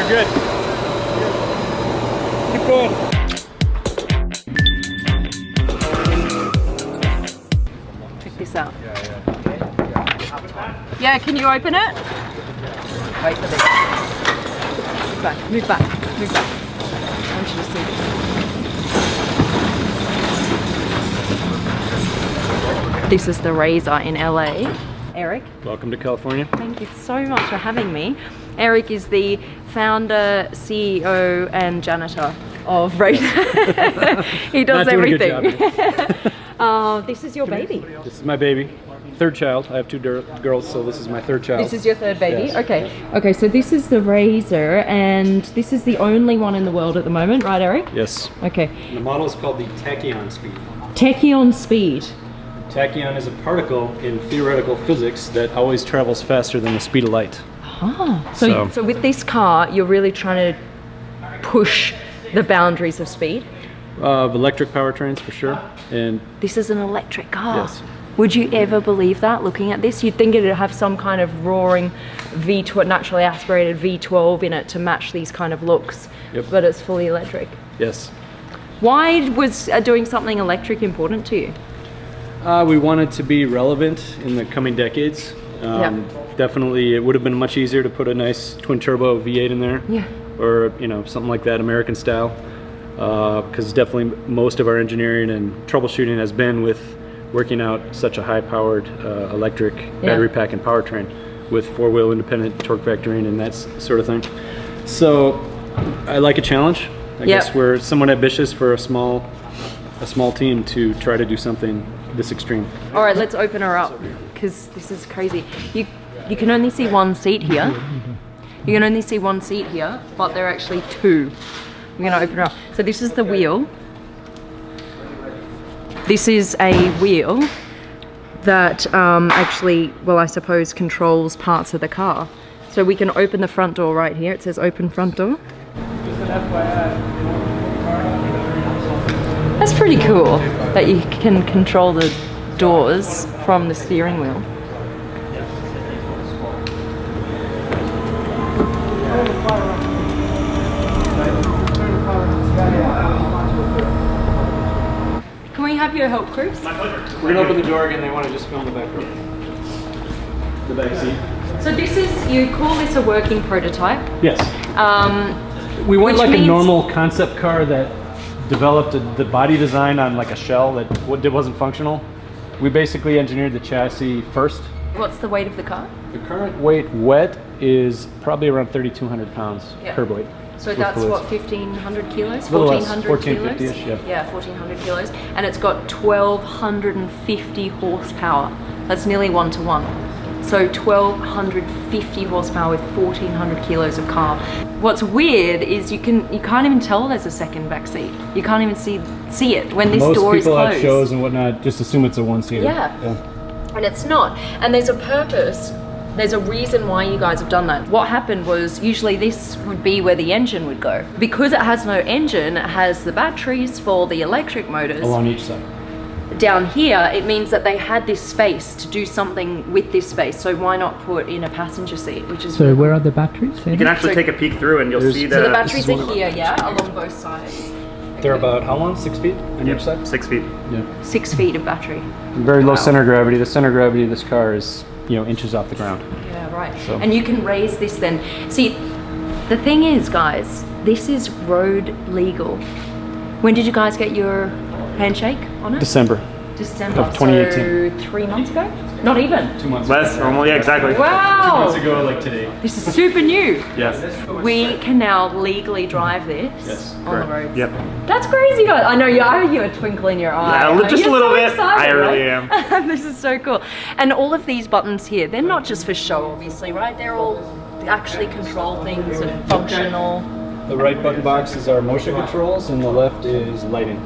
You're good. Keep going. Check this out. Yeah, can you open it? Wait for this. Move back. I want you to see this. This is the Razor in LA. Eric. Welcome to California. Thank you so much for having me. Eric is the founder, CEO, and janitor of Razor. He does everything. This is your baby. This is my baby. Third child. I have two girls, so this is my third child. This is your third baby? Yes. Okay, so this is the Razor, and this is the only one in the world at the moment, right, Eric? Yes. Okay. And the model is called the Tachyon Speed. Tachyon Speed. Tachyon is a particle in theoretical physics that always travels faster than the speed of light. Ah, so with this car, you're really trying to push the boundaries of speed? Of electric powertrains, for sure. And this is an electric car. yes. Would you ever believe that, looking at this? You'd think it'd have some kind of roaring V12, naturally aspirated V12 in it to match these kind of looks. Yep. But it's fully electric. Yes. Why was doing something electric important to you? We wanted to be relevant in the coming decades. Definitely, it would have been much easier to put a nice twin turbo V8 in there. Yeah. Or something like that, American style. Because definitely most of our engineering and troubleshooting has been with working out such a high-powered electric battery pack and powertrain with four-wheel independent torque vectoring and that sort of thing. So I like a challenge. I guess we're somewhat ambitious for a small team to try to do something this extreme. All right, let's open her up because this is crazy. You can only see one seat here. You can only see one seat here, but there are actually two. We're gonna open her up. So this is the wheel. This is a wheel that actually, well, I suppose controls parts of the car. So we can open the front door right here. It says open front door. That's pretty cool that you can control the doors from the steering wheel. Can we have your help, Chris? My pleasure. We're gonna open the door again. They want to just film the back row. The back seat. So this is, you call this a working prototype? Yes. We went like a normal concept car that developed the body design on like a shell that wasn't functional. We basically engineered the chassis first. What's the weight of the car? The current weight wet is probably around 3,200 pounds per weight. So that's what, 1,500 kilos? 1,400 kilos? 1450-ish, yeah. Yeah, 1,400 kilos. And it's got 1,250 horsepower. That's nearly 1 to 1. So 1,250 horsepower with 1,400 kilos of car. What's weird is you can't even tell there's a second back seat. You can't even see it when this door is closed. Most people at shows and whatnot just assume it's a one-seater. Yeah, and it's not. And there's a purpose. There's a reason why you guys have done that. What happened was usually this would be where the engine would go. Because it has no engine, it has the batteries for the electric motors. Along each side. Down here, it means that they had this space to do something with this space. So why not put in a passenger seat, which is... So where are the batteries? You can actually take a peek through and you'll see So the batteries are here, along both sides. They're about how long? 6 feet on each side? 6 feet. Yeah. 6 feet of battery. Very low center gravity. The center gravity of this car is, inches off the ground. Yeah, right. So. And you can raise this then. See, the thing is, guys, this is road legal. When did you guys get your handshake on it? December of 2018. So 3 months ago? Not even. 2 months Less, normal, yeah, exactly. Wow. 2 months ago, like today. This is super new. Yes. We can now legally drive this on the roads. Yep. That's crazy, guys. I know you a twinkle in your eye. Yeah, just a little so bit. Excited, I really right? am. This is so cool. And all of these buttons here, they're not just for show, obviously, right? They're all actually control things and functional. The right button box is our motion controls and the left is lighting.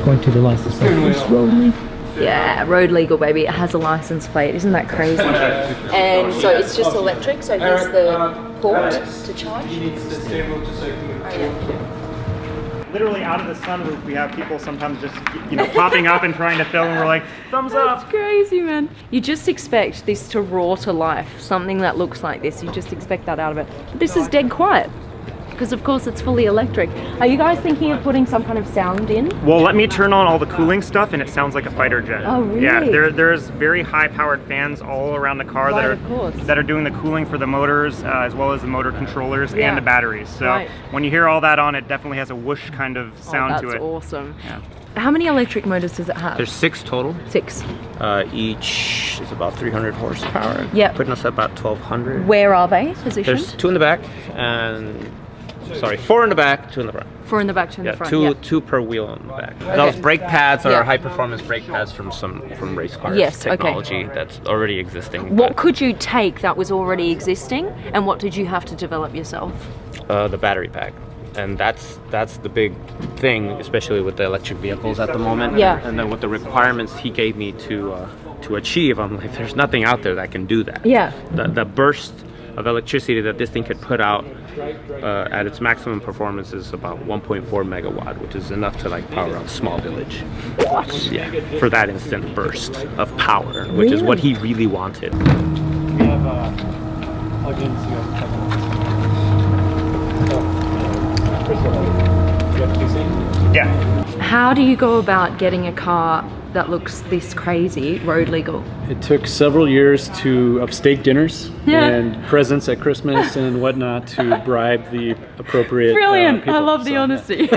Going to the license plate. Yeah, road legal, baby. It has a license plate. Isn't that crazy? And so it's just electric. So here's the port to charge. He needs to stay moved just so he can move. literally out of the sunroof, we have people sometimes just, popping up and trying to film, and we're like, thumbs up. That's crazy, man. You just expect this to roar to life, something that looks like this. You just expect that out of it. But this is dead quiet because, of course, it's fully electric. Are you guys thinking of putting some kind of sound in? Well, let me turn on all the cooling stuff, and it sounds like a fighter jet. Oh, really? Yeah, there's very high-powered fans all around the car Right, of course. that are doing the cooling for the motors, as well as the motor controllers Yeah. and the batteries. So Right. when you hear all that on, it definitely has a whoosh kind of sound to it. That's awesome. Yeah. How many electric motors does it have? There's 6 total. 6. Each is about 300 horsepower. Yep. Putting us at about 1200. Where are they positioned? There's 2 in the back and 4 in the back, 2 in the front. 4 in the back, 2 in Yeah, the front. two per wheel on the back. Those brake pads are Yeah. high performance brake pads from race cars. Yes, okay. Technology that's already existing. What could you take that was already existing, and what did you have to develop yourself? The battery pack. And that's the big thing, especially with the electric vehicles at the moment. Yeah. And then with the requirements he gave me to achieve, I'm like, there's nothing out there that can do that. Yeah. The burst of electricity that this thing could put out at its maximum performance is about 1.4 megawatt, which is enough to like power a small village. What? Yeah, for that instant burst of power, which is what he really wanted. We have plug-ins. You have Yeah. How do you go about getting a car that looks this crazy road legal? It took several years of steak dinners Yeah. and presents at Christmas and whatnot to bribe the appropriate Brilliant! people. I love the So, yeah. honesty.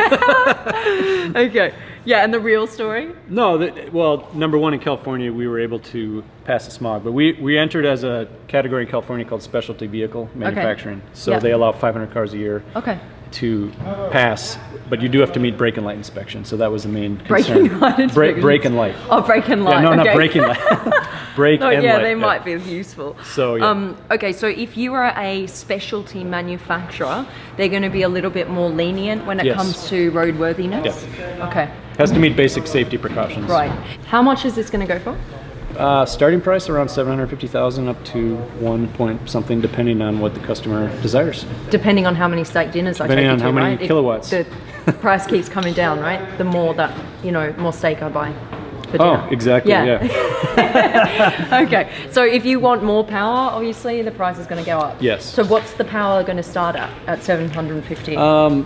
Okay. Yeah, and the real story? No, well, number one, in California, we were able to pass the smog, but we entered as a category in California called specialty vehicle manufacturing. So Yeah. they allow 500 cars a year Okay. to pass, but you do have to meet brake and light inspection. So that was the main Braking concern. light inspection. Brake and light. Oh, brake and light. Yeah, no, okay. not braking light. Brake Oh, and yeah, light. they might be useful. So, yeah. Okay, so if you are a specialty manufacturer, they're going to be a little bit more lenient when it Yes. comes to roadworthiness? Okay, Has to meet basic safety precautions. right. How much is this going to go for? Starting price around 750,000 up to 1 point something, depending on what the customer desires. Depending on how many steak dinners I take Depending you on to, how many right? kilowatts. The price keeps coming down, right? The more that, more steak I buy for Oh, dinner. exactly. Yeah. Okay, so if you want more power, obviously the price is going to go up. Yes. So what's the power going to start at 750?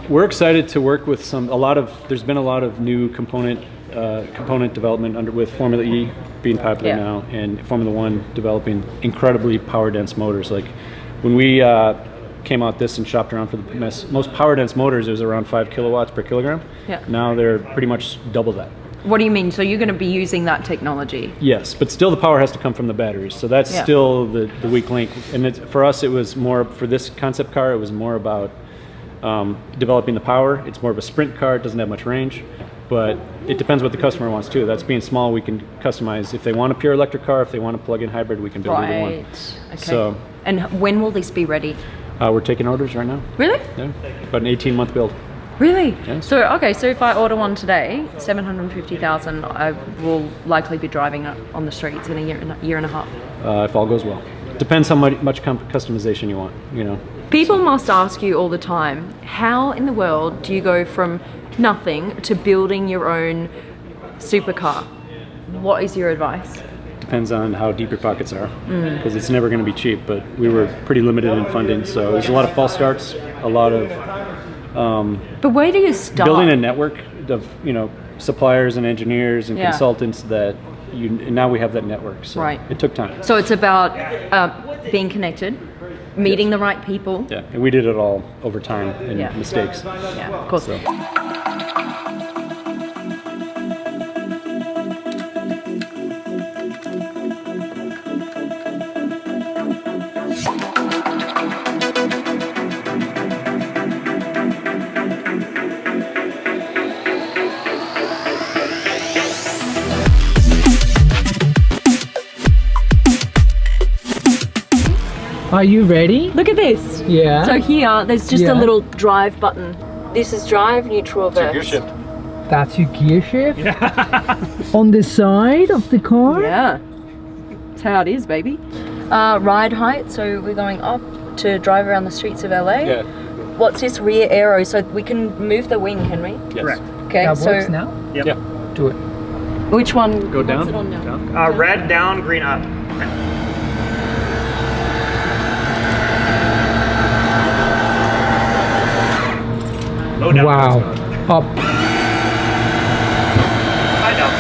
We're excited to work with there's been a lot of new component development with Formula E being popular Yeah. now, and Formula One developing incredibly power dense motors. Like when we came out this and shopped around for the most power dense motors, it was around 5 kilowatts per kilogram. Yeah. Now they're pretty much double that. What do you mean? So you're going to be using that technology? Yes, but still the power has to come from the batteries. So that's Yeah. still the weak link. And for us, it was more, for this concept car, it was more about developing the power. It's more of a sprint car, it doesn't have much range. But it depends what the customer wants too. That's being small, we can customize. If they want a pure electric car, if they want a plug-in hybrid, we can build either one. Right. Okay. So and when will this be ready? we're taking orders right now. Really? Yeah, about an 18-month build. Really? Yes. So if I order one today, 750,000, I will likely be driving it on the streets in a year and a half. If all goes well. Depends how much customization you want. People must ask you all the time, how in the world do you go from nothing to building your own supercar? What is your advice? Depends on how deep your pockets are, because it's never going to be cheap. But we were pretty limited in funding, so there's a lot of false starts, a lot of But where do you start? building a network of suppliers and engineers and Yeah. consultants and now we have that network. So Right. it took time. So it's about being connected, meeting the right people. Yeah, and we did it all over time and Yeah. mistakes. Yeah, of course. So. Are you ready? Look at this. Yeah. So here, there's just Yeah. a little drive button. This is drive, neutral, reverse. That's your gear shift? On the side of the car? Yeah. That's how it is, baby. Ride height, so we're going up to drive around the streets of LA. Yeah. what's this rear aero? So we can move the wing, can we? Yes. Correct. Okay, That so works now? Yep. Yeah. Do it. which one? Go what's down. it on now? Down. Red down, green up. Low down. Wow. Up. High down.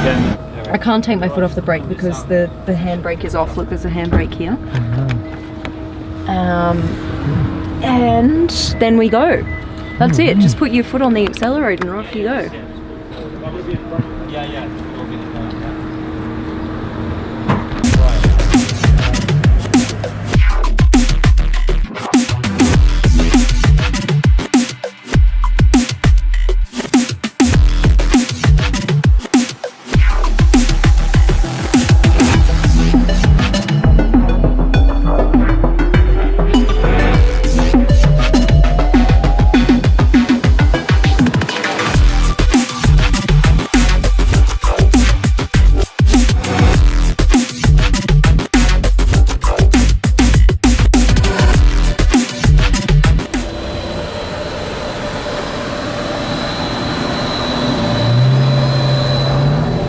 Again. I can't take my foot off the brake because the handbrake is off. Look, there's a handbrake here. And then we go. That's it. Just put your foot on the accelerator and off you go.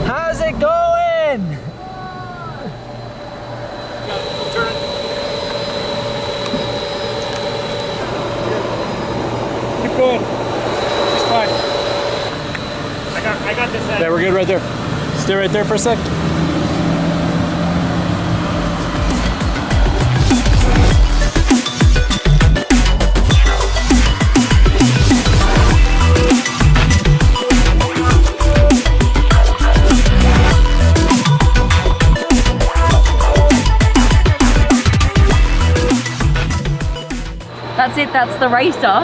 How's it going? Keep going. It's fine. I got this end. Yeah, we're good right there. Stay right there for a sec. That's it, that's the racer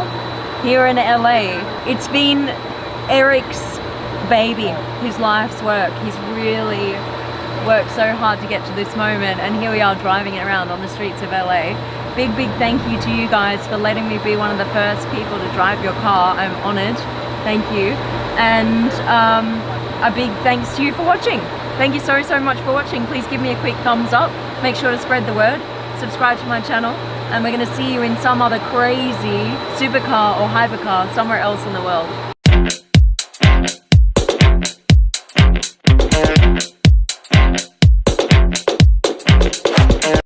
here in LA. It's been Eric's baby, his life's work. He's really worked so hard to get to this moment, and here we are driving it around on the streets of LA. Big thank you to you guys for letting me be one of the first people to drive your car. I'm honored. Thank you. And a big thanks to you for watching. Thank you so much for watching. Please give me a quick thumbs up. Make sure to spread the word. Subscribe to my channel. And we're going to see you in some other crazy supercar or hypercar somewhere else in the world.